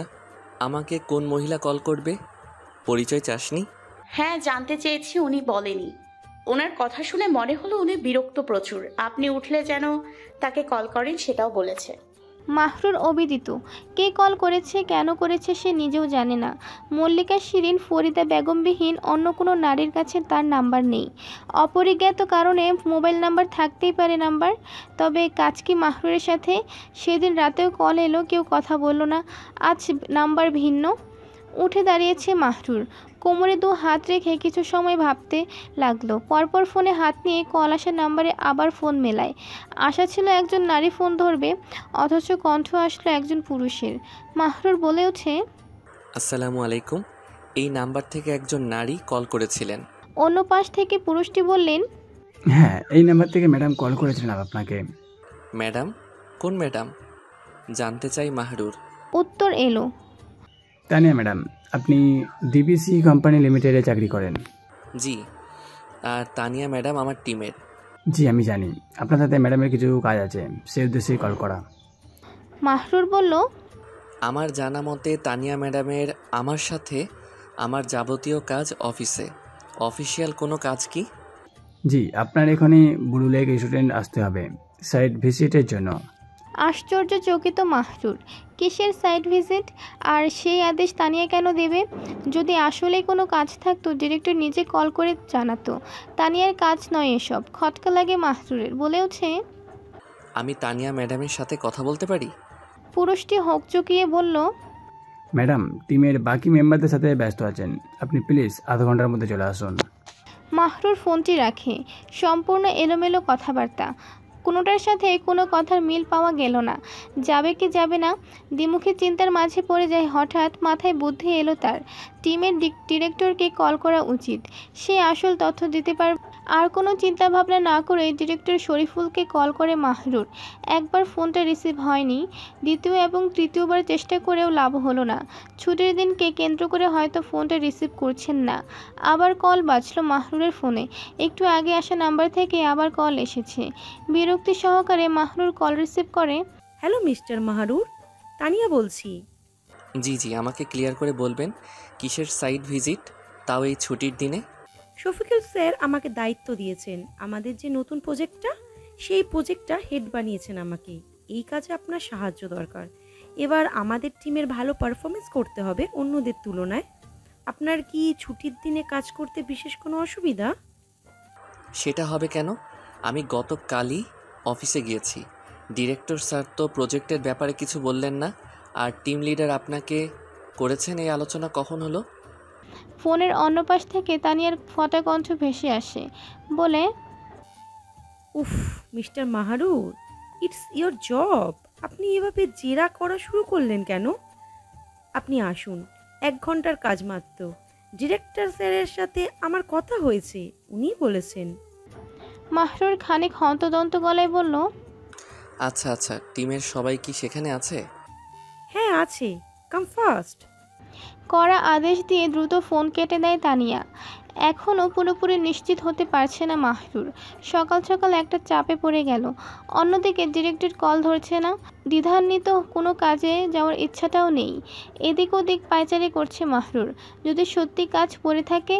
আমাকে কোন মহিলা কল করবে? পরিচয় চাসনি? হ্যাঁ জানতে চেয়েছি, উনি বলেনি। ওনার কথা শুনে মনে হলো উনি বিরক্ত প্রচুর। আপনি উঠলে যেন তাকে কল করেন সেটাও বলেছে। মাহরুর অবিদিত। কে কল করেছে, কেন করেছে সে নিজেও জানে না। মল্লিকা শিরিন ফরিদা বেগমবিহীন অন্য কোনো নারীর কাছে তার নাম্বার নেই। অপরিজ্ঞাত কারণে মোবাইল নাম্বার থাকতেই পারে নাম্বার। তবে কাজ কি মাহরুরের সাথে? সেদিন রাতেও কল এলো, কেউ কথা বলল না। আজ নাম্বার ভিন্ন। উঠে দাঁড়িয়েছে মাহরুর। কোমরে দু হাত রেখে কিছু সময় ভাবতে লাগলো। পরপর ফোনে হাত নিয়ে কল আসা নাম্বারে আবার ফোন মেলায়। আশা ছিল একজন নারী ফোন ধরবে, অথচ কণ্ঠ আসলো একজন পুরুষের। মাহরুর বলে ওঠে, আসসালামু আলাইকুম। এই নাম্বার থেকে একজন নারী কল করেছিলেন। অন্য পাশ থেকে পুরুষটি বললেন, হ্যাঁ, এই নাম্বার থেকে ম্যাডাম কল করেছিলেন আপনাকে। ম্যাডাম? কোন ম্যাডাম? জানতে চাই মাহরুর। উত্তর এলো, তানিয়া ম্যাডাম, আপনি ডিবিসি কোম্পানি লিমিটেডে চাকরি করেন? জি। আর তানিয়া ম্যাডাম আমার টিমের। জি আমি জানি। আপনার সাথে ম্যাডামের কিছু কাজ আছে, সেই উদ্দেশ্যেই কল করা। মাহরুর বলল, আমার জানা মতে তানিয়া ম্যাডামের আমার সাথে আমার যাবতীয় কাজ অফিসে। অফিসিয়াল কোনো কাজ কি? জি, আপনার এখানে ব্লু লেক রেস্টুরেন্ট আসতে হবে সাইট ভিজিটের জন্য। আশ্চর্যচকিত মাহরুর। কিসের সাইট ভিজিট? আর সেই আদেশ তানিয়া কেন দেবে? যদি আসলেই কোনো কাজ থাকতো ডিরেক্টর নিজে কল করে জানাতো। তানিয়ার কাজ নয় এসব। খটকা লাগে মাহরুরের। বলে ওঠে, আমি তানিয়া ম্যাডামের সাথে কথা বলতে পারি? পুরুষটি হকচকিয়ে বলল, ম্যাডাম টিমের বাকি মেম্বারদের সাথে ব্যস্ত আছেন, আপনি প্লিজ আধা ঘন্টার মধ্যে চলে আসুন। মাহরুর ফোনটি রাখে। সম্পূর্ণ এলোমেলো কথাবার্তা। কোনোটার সাথে কোনো কথার মিল পাওয়া গেল না। যাবে কি যাবে না দ্বিমুখী চিন্তার মাঝে পড়ে যায়। হঠাৎ মাথায় বুদ্ধি এলো তার। টিমের ডিরেক্টরকে কল করা উচিত। সে আসল তথ্য দিতে পারবে। আর কোনো চিন্তা ভাবনা না করে ডিরেক্টর শরীফুলকে কল করে মাহরুর। একবার ফোনটা রিসিভ হয়নি, দ্বিতীয় এবং তৃতীয়বার চেষ্টা করেও লাভ হলো না। ছুটির দিনকে কেন্দ্র করে হয়তো ফোনটা রিসিভ করছেন না। আবার কল বাজলো মাহরুরের ফোনে। একটু আগে আসা নাম্বার থেকে আবার কল এসেছে। বিরক্তি সহকারে মাহরুর কল রিসিভ করে। হ্যালো মিস্টার মাহরুর, তানিয়া বলছি। জি জি, আমাকে ক্লিয়ার করে বলবেন কিসের সাইট ভিজিট, তাও এই ছুটির দিনে? শফিকুল স্যার আমাকে দায়িত্ব দিয়েছেন। আমাদের যে নতুন প্রজেক্টটা, সেই প্রজেক্টটা হেড বানিয়েছেন আমাকে। এই কাজে আপনার সাহায্য দরকার। এবার আমাদের টিমের ভালো পারফরমেন্স করতে হবে অন্যদের তুলনায়। আপনার কি ছুটির দিনে কাজ করতে বিশেষ কোনো অসুবিধা? সেটা হবে কেন? আমি গতকালই অফিসে গিয়েছি। ডিরেক্টর স্যার তো প্রজেক্টের ব্যাপারে কিছু বললেন না। আর টিম লিডার আপনাকে করেছেন, এই আলোচনা কখন হলো? ফোনের অন্য পাশ থেকে তানিয়ার ফটা কণ্ঠ ভেসে আসে, বলে, উফ মিস্টার মাহারুর, ইটস ইয়োর জব। আপনি এভাবে জেরা করা শুরু করলেন কেন? আপনি আসুন, 1 ঘন্টার কাজ মাত্র। ডিরেক্টর স্যারের সাথে আমার কথা হয়েছে, উনি বলেছেন। মাহরুর খানিক হন্তদন্ত গলায় বলল, আচ্ছা আচ্ছা, টিমের সবাই কি সেখানে আছে? হ্যাঁ আছে, কাম ফাস্ট। কড়া আদেশ দিয়ে দ্রুত ফোন কেটে দেয় তানিয়া। এখনও পুরোপুরি নিশ্চিত হতে পারছে না মাহরুর। সকাল সকাল একটা চাপে পড়ে গেল। অন্যদিকে ডিরেক্টর কল ধরছে না। দ্বিধান্বিত, কোনো কাজে যাওয়ার ইচ্ছাটাও নেই। এদিক ওদিক পায়চারি করছে মাহরুর। যদি সত্যি কাজ পড়ে থাকে,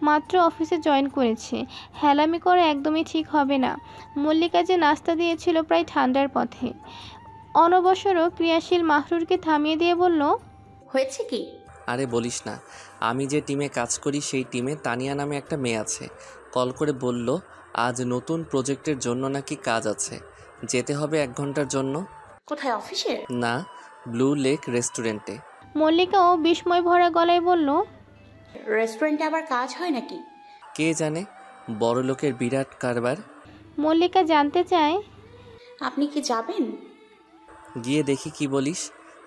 মাত্র অফিসে জয়েন করেছে, হেলামি করা একদমই ঠিক হবে না। মল্লিকা যে নাস্তা দিয়েছিল প্রায় ঠান্ডার পথে। অনবসরও ক্রিয়াশীল মাহরুরকে থামিয়ে দিয়ে বলল, হয়েছে কি? আরে বলিস না, আমি যে টিমে কাজ করি সেই টিমে তানিয়া নামে একটা মেয়ে আছে। কল করে বলল আজ নতুন প্রজেক্টের জন্য নাকি কাজ আছে, যেতে হবে 1 ঘন্টার জন্য। কোথায়, অফিসে? না, ব্লু লেক রেস্টুরেন্টে। মল্লিকাও বিস্ময় ভরা গলায় বলল, রেস্টুরেন্টে আবার কাজ হয় নাকি? কে জানে, বড় লোকের বিরাট কারবার। মল্লিকা জানতে চায়, আপনি কি যাবেন? গিয়ে দেখি কি বলিস।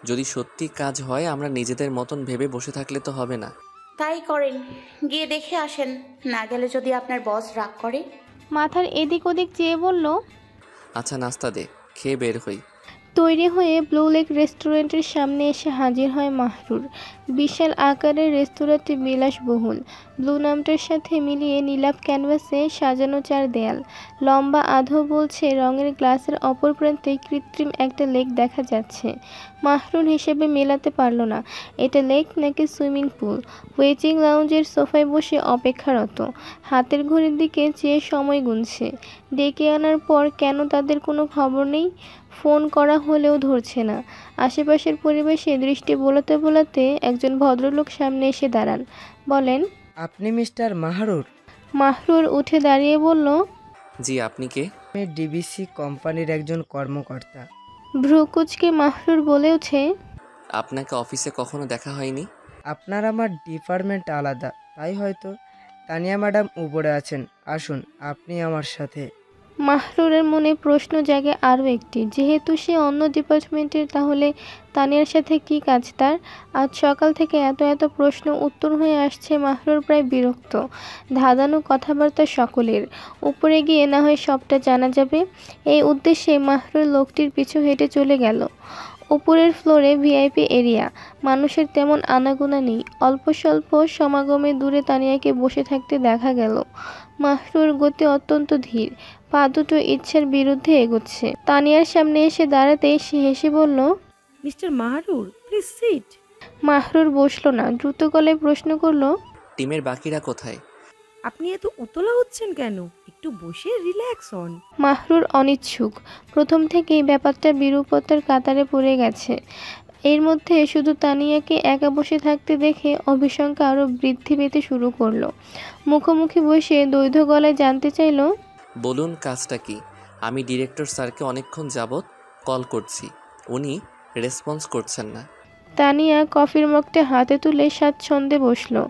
যদি সত্যি কাজ হয় আমরা নিজেদের মতন ভেবে বসে থাকলে তো হবে না। তাই করেন, গিয়ে দেখে আসেন। না গেলে যদি আপনার বস রাগ করে। মাথার এদিক ওদিক চেয়ে বলল, আচ্ছা নাস্তা দে, খেয়ে বের হই। তৈরি হয়ে ব্লু লেক রেস্টুরেন্টের সামনে এসে হাজির হয় মাহরুর। বিশাল আকারের রেস্তোরাঁটি বিলাসবহুল। ব্লু নামটার সাথে মিলিয়ে নীলাভ ক্যানভাসে সাজানো 4 দেয়াল। লম্বা আধো বলছে রঙের গ্লাসের অপর প্রান্তে কৃত্রিম একটা লেক দেখা যাচ্ছে। মাহরুর হিসেবে মেলাতে পারল না এটা লেক নাকি সুইমিং পুল। ওয়েটিং লাউঞ্জের সোফায় বসে অপেক্ষারত, হাতের ঘড়ির দিকে চেয়ে সময় গুনছে। ডেকে আনার পর কেন তাদের কোনো খবর নেই? ফোন করা হলেও ধরছে না। আশেপাশের পরিবেশে দৃষ্টি বোলাতে বোলাতে একজন ভদ্রলোক সামনে এসে দাঁড়ান, বলেন, আপনি মিস্টার মাহরুর? মাহরুর উঠে দাঁড়িয়ে বলল, জি, আপনি কে? আমি ডিবিসি কোম্পানির একজন কর্মকর্তা। ভ্রুকুচকে মাহরুর বলে ওঠে, আপনাকে অফিসে কখনো দেখা হয়নি। আপনার আমার ডিপার্টমেন্ট আলাদা, তাই হয়তো। তানিয়া ম্যাডাম উপরে আছেন, আসুন আপনি আমার সাথে। মাহরুরের মনে প্রশ্ন জাগে আরও একটি, যেহেতু সে অন্য ডিপার্টমেন্টের, তাহলে তানিয়ার সাথে কি কাজ তার? আজ সকাল থেকে এত এত প্রশ্ন উত্তর হয়ে আসছে, মাহরুর প্রায় বিরক্ত। ধাঁধানো কথাবার্তা সকলের। উপরে গিয়ে না হয় সবটা জানা যাবে। এই উদ্দেশ্যে মাহরুর লোকটির পিছু হেঁটে চলে গেল। উপরের ফ্লোরে ভিআইপি এরিয়া, মানুষের তেমন আনাগোনা নেই। অল্প স্বল্প সমাগমে দূরে তানিয়াকে বসে থাকতে দেখা গেল। মাহরুর গতি অত্যন্ত ধীর, পা দুটো ইচ্ছার বিরুদ্ধে এগোচ্ছে। তানিয়ার সামনে এসে দাঁড়াতেই সে হেসে বলল, মিস্টার মাহারুর, প্লিজ সিট। মাহরুর বসলো না, দ্রুত গলায় প্রশ্ন করলো, টিমের বাকিরা কোথায়? আপনি এত উতলা হচ্ছেন কেন? একটু বসে রিল্যাক্স হন। মাহরুর অনিচ্ছুক। প্রথম থেকেই ব্যাপারটা বিরূপতার কাতারে পড়ে গেছে। এর মধ্যে শুধু তানিয়াকে একা বসে থাকতে দেখে অভিশঙ্কা আরও বৃদ্ধি পেতে শুরু করলো। মুখোমুখি বসে দৈধ গলায় জানতে চাইল, বলুন কাজটা কি? আমি ডিরেক্টর স্যারকে অনেকক্ষণ যাবৎ কল করছি, উনি রেসপন্স করছেন না। তানিয়া কফির মগটা হাতে তুলে স্বাচ্ছন্দ্যে বসলো,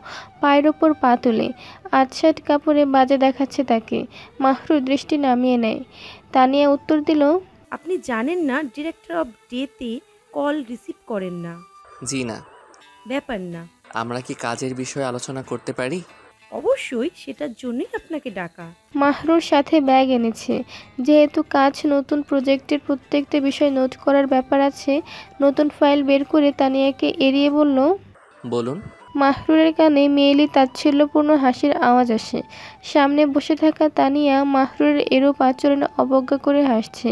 পায়ের ওপর পা তুলে। আটসাট কাপড়ে বাজে দেখাচ্ছে তাকে। মাহরুর দৃষ্টি নামিয়ে নেয়। তানিয়া উত্তর দিল, আপনি জানেন না ডিরেক্টর অফ ডেতে কল রিসিভ করেন না? জি না। ব্যাপার না। আমরা কি কাজের বিষয়ে আলোচনা করতে পারি? অবশ্যই, সেটার জন্যই আপনাকে ডাকা। মাহরুর সাথে ব্যাগ এনেছে। যেহেতু কাজ নতুন, প্রজেক্টের প্রত্যেকটা বিষয় নোট করার ব্যাপার আছে। নতুন ফাইল বের করে তানিয়াকে এড়িয়ে বলল, বলুন। মাহরুরের কানে মেয়েলি তাচ্ছিল্যপূর্ণ হাসির আওয়াজ আসে। সামনে বসে থাকা তানিয়া মাহরুরের এরূপ আচরণে অবজ্ঞা করে হাসছে।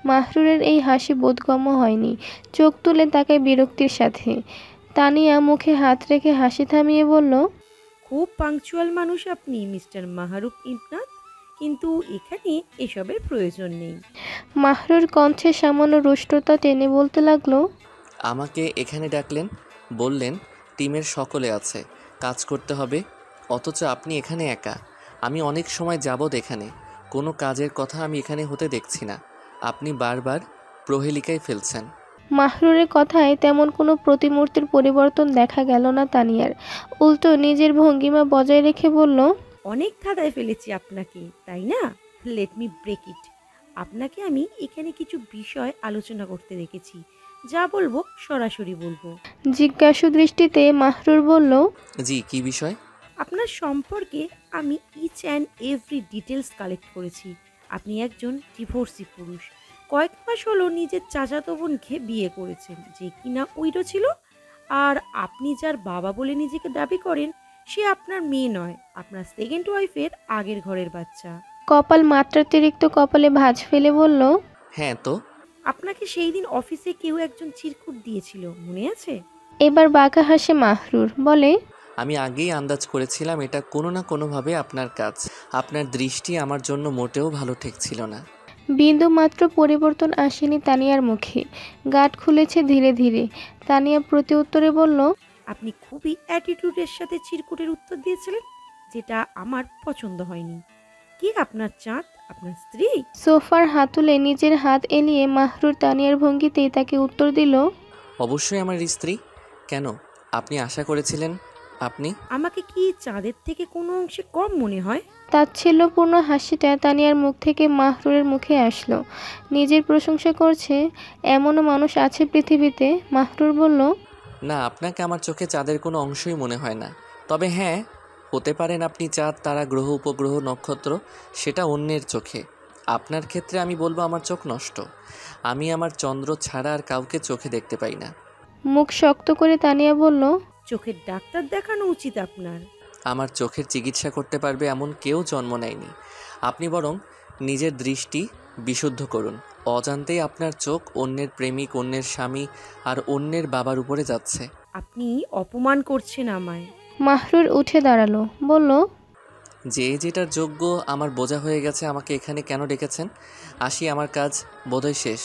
মাহরুরের এই হাসি বোধগম্য হয়নি। চোখ তুলে তাকায় বিরক্তির সাথে। তানিয়া মুখে হাত রেখে হাসি থামিয়ে বলল, খুব পাংচুয়াল মানুষ আপনি মিস্টার মাহরুফ ইবনাথ, কিন্তু এখানে এসবের প্রয়োজন নেই। মাহরুর কণ্ঠে সামান্য রুষ্টতা টেনে বলতে লাগলো, আমাকে এখানে ডাকলেন, বললেন টিমের সকলে আছে, কাজ করতে হবে, অথচ আপনি এখানে একা। আমি অনেক সময় যাবৎ এখানে, কোনো কাজের কথা আমি এখানে হতে দেখছি না। আপনি বারবার প্রহেলিকায় ফেলছেন। মাহরুরের কথায় তেমন কোনো প্রতিমূর্তির পরিবর্তন দেখা গেল না তানিয়ার। উল্টো নিজের ভঙ্গিমা বজায় রেখে বলল, অনেক ধাঁধায় ফেলেছি আপনাকে, তাই না? Let me break it. আপনাকে আমি এখানে কিছু বিষয় আলোচনা করতে রেখেছি, যা বলবো সরাসরি বলবো। জিজ্ঞাসু দৃষ্টিতে মাহরুর বলল, জি, কি বিষয়? আপনার সম্পর্কে আমি each and every details collect করেছি। আপনি একজন ডিভোর্সি পুরুষ। কয়েক মাস হলো নিজের চাচাতো বোনকে বিয়ে করেছেন, যে কিনা উইডো ছিল। আর আপনি যার বাবা বলে নিজেকে দাবি করেন, সে আপনার মেয়ে নয়, আপনার সেকেন্ড ওয়াইফের আগের ঘরের বাচ্চা। কপাল মাত্রাতিরিক্ত কপালে ভাঁজ ফেলে বলল, হ্যাঁ তো। আপনাকে সেই দিন অফিসে কেউ একজন চিরকুট দিয়েছিল, মনে আছে? এবার বাঁকা হাসে মাহরুর, বলে, আমি আগেই আন্দাজ করেছিলাম এটা কোনো না কোনোভাবে আপনার কাজ। আপনার দৃষ্টি আমার জন্য মোটেও ভালো ঠেকছিল না। বিন্দু মাত্র পরিবর্তন আসেনি তানিয়ার মুখে। গাঁট খুলেছে ধীরে ধীরে। তানিয়া প্রতি উত্তরে বলল, আপনি খুবই অ্যাটিটিউডের সাথে চিরকুটের উত্তর দিয়েছিলেন, যেটা আমার পছন্দ হয়নি। কি আপনার চাঁদ, আপনার স্ত্রী? সোফার হাতুলে নিজের হাত এলিয়ে মাহরুর তানিয়ার ভঙ্গিতেই তাকে উত্তর দিল, অবশ্যই আমার স্ত্রী। কেন, আপনি আশা করেছিলেন আপনি? আমাকে কি চাঁদের থেকে কোনো অংশে কম মনে হয়? তাচ্ছিল্যপূর্ণ হাসিটা তানিয়ার মুখ থেকে মাহরুরের মুখে আসলো। নিজের প্রশংসা করছে এমনও মানুষ আছে পৃথিবীতে। মাহরুর বলল, না, আপনাকে আমার চোখে চাঁদের কোনো অংশই মনে হয় না। তবে হ্যাঁ, হতে পারেন আপনি চাঁদ, তারা, গ্রহ, উপগ্রহ, নক্ষত্র, সেটা অন্যের চোখে। আপনার ক্ষেত্রে আমি বলবো আমার চোখ নষ্ট। আমি আমার চন্দ্র ছাড়া আর কাউকে চোখে দেখতে পাই না। মুখ শক্ত করে তানিয়া বলল, চোখের ডাক্তার দেখানো উচিত আপনার। আমার চোখের চিকিৎসা করতে পারবে এমন কেউ জন্ম নেয়নি। আপনি বরং নিজের দৃষ্টি বিশুদ্ধ করুন। অজান্তেই আপনার চোখ অন্যের প্রেমিক, অন্যের স্বামী আর অন্যের বাবার উপরে যাচ্ছে। আপনি অপমান করছেন আমায়। মাহরুর উঠে দাঁড়ালো, বলল, যে যেটার যোগ্য আমার বোঝা হয়ে গেছে। আমাকে এখানে কেন ডেকেছেন? আসি, আমার কাজ বোধহয় শেষ।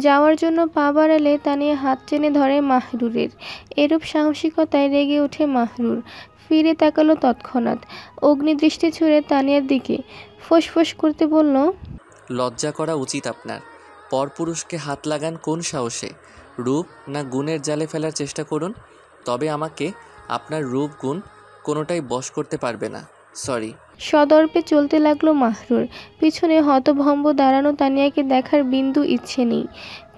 যাওয়ার জন্য পা বাড়ালে তানিয়া হাত টেনে ধরে মাহরুরের। এরূপ সাহসিকতায় রেগে ওঠে মাহরুর। ফিরে তাকালো তৎক্ষণাৎ, অগ্নিদৃষ্টি ছুঁড়ে তানিয়ার দিকে। ফোঁস করতে বলল, লজ্জা করা উচিত আপনার। পরপুরুষকে হাত লাগান কোন সাহসে? রূপ না গুণের জালে ফেলার চেষ্টা করুন, তবে আমাকে আপনার রূপ গুণ কোনোটাই বশ করতে পারবে না। সরি। সদর্পে চলতে লাগলো মাহরুর। পিছনে হতভম্ব দাঁড়ানো তানিয়াকে দেখার বিন্দু ইচ্ছে নেই।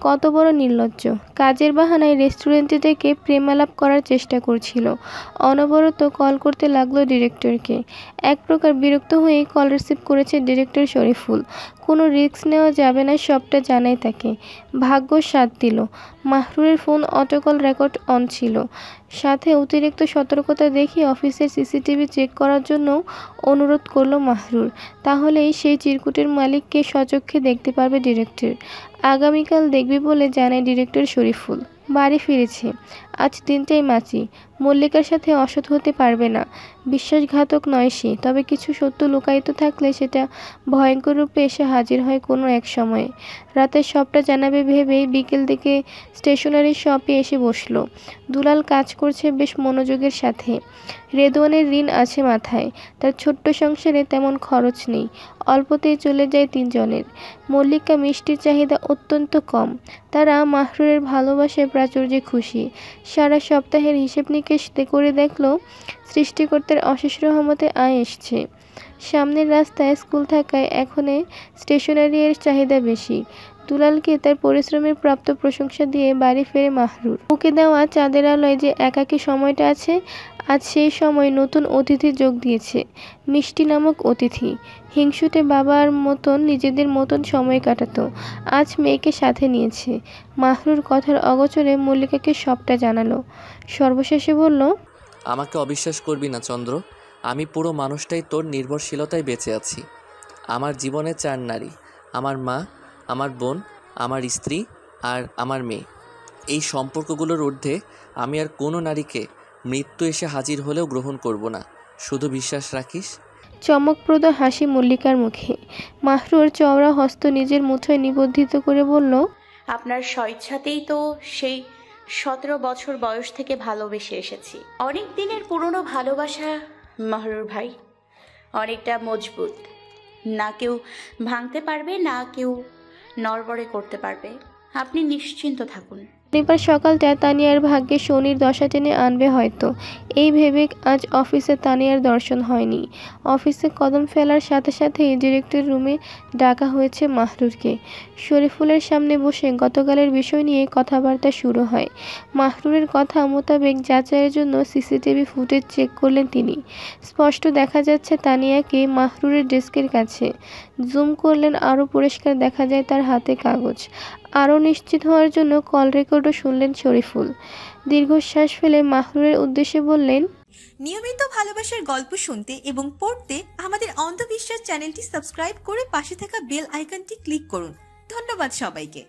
কত বড় নির্লজ্জ! কাজের বাহানায় রেস্টুরেন্টে ডেকে প্রেমালাপ করার চেষ্টা করছিল। অনবরত কল করতে লাগলো ডিরেক্টরকে। এক প্রকার বিরক্ত হয়ে কল রিসিভ করেছে ডিরেক্টর শরীফুল। কোনো রিস্ক নেওয়া যাবে না, সবটা জানাই তাকে। ভাগ্য সাথ দিল। মাহরুরের ফোন অটোকল রেকর্ড অন ছিল। সাথে অতিরিক্ত সতর্কতা দেখিয়ে অফিসের সিসিটিভি চেক করার জন্য অনুরোধ করলো মাহরুর। তাহলেই সেই চিরকুটের মালিককে সচক্ষে দেখতে পারবে ডিরেক্টর। আগামীকাল দেখবি বলে জানায় ডিরেক্টর শরীফুল। বাড়ি ফিরেছে। আজ দিনটাই মাছি। মল্লিকার সাথে অসৎ হতে পারবে না। বিশ্বাসঘাতক নয় সে, তবে কিছু সত্য লুকায়িত থাকলে সেটা ভয়ঙ্কর রূপে এসে হাজির হয় কোনো এক সময়ে। রাতে সবটা জানাবে ভেবেই বিকেল দিকে স্টেশনারি শপে এসে বসলো। দুলাল কাজ করছে বেশ মনোযোগের সাথে। রেদওয়ানের ঋণ আছে মাথায়। তার ছোট্ট সংসারে তেমন খরচ নেই। অল্পতেই চলে যায় তিনজনের। মল্লিকা মিষ্টির চাহিদা অত্যন্ত কম। তারা মাহরুরের ভালোবাসায় প্রাচুর্যে খুশি। সারা সপ্তাহের হিসেব নিকেশ করে দেখলো সৃষ্টিকর্তার অশেষ রহমতে আয় এসছে। সামনের রাস্তায় স্কুল থাকায় এখন স্টেশনারি এর চাহিদা বেশি। দুলালকে তার পরিশ্রমের প্রাপ্ত প্রশংসা দিয়ে বাড়ি ফেরে মাহরুর। মুখে দেওয়া চাঁদের আলোয় যে একাকী সময়টা আছে, আজ সেই সময় নতুন অতিথি যোগ দিয়েছে। মিষ্টি নামক অতিথি। হিংসুটে বাবার মতন নিজেদের মতন সময় কাটাতো, আজ মেয়েকে সাথে নিয়েছে। মাহরুর কথার অগোচরে মল্লিকাকে সবটা জানালো। সর্বশেষে বলল, আমাকে অবিশ্বাস করবি না চন্দ্র, আমি পুরো মানুষটাই তোর নির্ভরশীলতায় বেঁচে আছি। আমার জীবনে 4 নারী, আমার মা, আমার বোন, আমার স্ত্রী আর আমার মেয়ে। এই সম্পর্কগুলোর ঊর্ধ্বে আমি আর কোনো নারীকে মৃত্যু এসে হাজির হলেও গ্রহণ করব না। শুধু বিশ্বাস রাখিস। চমকপ্রদ হাসি মল্লিকার মুখে। মাহরুর চওড়া হস্ত নিজের মুঠোয় নিবদ্ধিত করে বলল, আপনার স্বেচ্ছাতেই তো সেই 17 বছর বয়স থেকে ভালোবেসে এসেছি। অনেক দিনের পুরনো ভালোবাসা মাহরুর ভাই, অনেকটা মজবুত। না কেউ ভাঙতে পারবে, না কেউ নড়বড়ে করতে পারবে। আপনি নিশ্চিন্ত থাকুন। শনিবার সকালটা তানিয়ার ভাগ্যে শনির দশা টেনে আনবে হয়তো, এই ভেবে আজ অফিসে তানিয়ার দর্শন হয়নি। অফিসে কদম ফেলার সাথে সাথেই ডিরেক্টর রুমে ডাকা হয়েছে মাহরুরকে। শরীফুলের সামনে বসে গতকালের বিষয় নিয়ে কথাবার্তা শুরু হয়। মাহরুরের কথা মোতাবেক যাচাইয়ের জন্য সিসিটিভি ফুটেজ চেক করলেন তিনি। স্পষ্ট দেখা যাচ্ছে তানিয়াকে মাহরুরের ডেস্কের কাছে। জুম করলেন, আরও পরিষ্কার দেখা যায় তার হাতে কাগজ। আরও নিশ্চিত হওয়ার জন্য কল রেকর্ডও শুনলেন শরীফুল। দীর্ঘশ্বাস ফেলে মাহরুরের উদ্দেশ্যে বললেন, নিয়মিত ভালোবাসার গল্প শুনতে এবং পড়তে আমাদের অন্ধবিশ্বাস চ্যানেলটি সাবস্ক্রাইব করে পাশে থাকা বেল আইকনটি ক্লিক করুন। ধন্যবাদ সবাইকে।